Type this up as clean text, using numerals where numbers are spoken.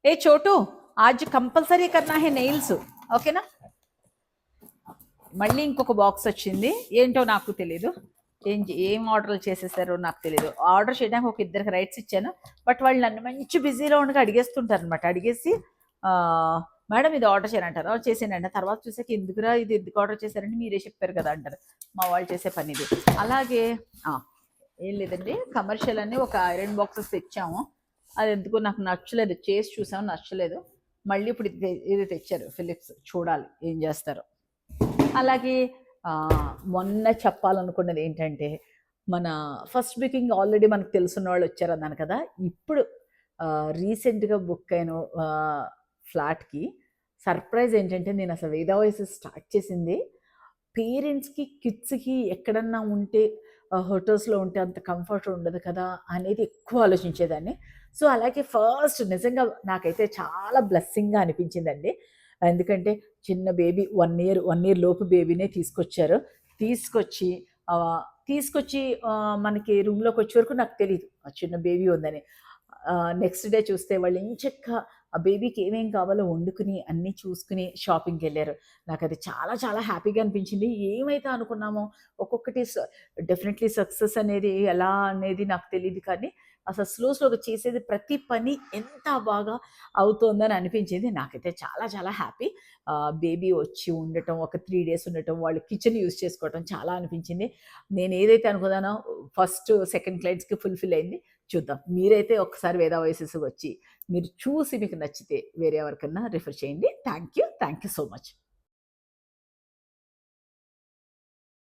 ఏ చోటు आज కంపల్సరీ करना है నెయిల్స్ ఓకేనా. మళ్ళీ ఇంకొక బాక్స్ వచ్చింది, ఏంటో నాకు తెలీదు, ఏం ఆర్డర్ చేసేసారో నాకు తెలియదు. ఆర్డర్ చేయడానికి ఒక ఇద్దరికి రైట్స్ ఇచ్చాను, బట్ వాళ్ళు నన్ను మంచి బిజీలో ఉండగా అడిగేస్తుంటారు అనమాట. అడిగేసి మేడం ఇది ఆర్డర్ చేయనంటారు, చేసేనండి. తర్వాత చూసాక ఎందుకురా ఇది ఎందుకు ఆర్డర్ చేశారంటే మీరే చెప్పారు కదా అంటారు. మా వాళ్ళు చేసే పని ఇది. అలాగే ఏం లేదండి, కమర్షియల్ అని ఒక ఐరన్ బాక్సెస్ తెచ్చాము. అది ఎందుకు నాకు నచ్చలేదు, చేసి చూసాము నచ్చలేదు. మళ్ళీ ఇప్పుడు ఇది తెచ్చారు ఫిలిప్స్, చూడాలి ఏం చేస్తారో. అలాగే మొన్న చెప్పాలనుకున్నది ఏంటంటే, మన ఫస్ట్ బుకింగ్ ఆల్రెడీ మనకు తెలుసున్న వాళ్ళు వచ్చారన్నాను కదా. ఇప్పుడు రీసెంట్గా బుక్ అయిన ఫ్లాట్కి సర్ప్రైజ్ ఏంటంటే, నేను అసలు వేదా వాయిసెస్ స్టార్ట్ చేసింది పేరెంట్స్కి కిడ్స్కి ఎక్కడన్నా ఉంటే హోటల్స్లో ఉంటే అంత కంఫర్ట్ ఉండదు కదా అనేది ఎక్కువ ఆలోచించేదాన్ని. సో అలాగే ఫస్ట్ నిజంగా నాకైతే చాలా బ్లెస్సింగ్గా అనిపించిందండి. ఎందుకంటే చిన్న బేబీ 1 ఇయర్ లోపు బేబీనే తీసుకొచ్చారు. తీసుకొచ్చి తీసుకొచ్చి మనకి రూమ్లోకి వచ్చే వరకు నాకు తెలియదు ఆ చిన్న బేబీ ఉందని. నెక్స్ట్ డే చూస్తే వాళ్ళు ఎంచక్కా ఆ బేబీకి ఏమేం కావాలో వండుకుని అన్నీ చూసుకుని షాపింగ్కి వెళ్ళారు. నాకు అది చాలా చాలా హ్యాపీగా అనిపించింది. ఏమైతే అనుకున్నామో ఒక్కొక్కటి డెఫినెట్లీ సక్సెస్ అనేది ఎలా అనేది నాకు తెలియదు, కానీ అసలు స్లోగా చేసేది ప్రతి పని ఎంత బాగా అవుతోందని అనిపించింది. నాకైతే చాలా చాలా హ్యాపీ. బేబీ వచ్చి ఉండటం, ఒక 3 డేస్ ఉండటం, వాళ్ళు కిచెన్ యూజ్ చేసుకోవటం చాలా అనిపించింది. నేను ఏదైతే అనుకున్నానో ఫస్ట్ సెకండ్ క్లయింట్స్కి ఫుల్ఫిల్ అయింది. చూద్దాం. మీరైతే ఒకసారి వేదా వాయిసెస్ వచ్చి మీరు చూసి మీకు నచ్చితే వేరే ఎవరికన్నా రిఫర్ చేయండి. Thank you so much.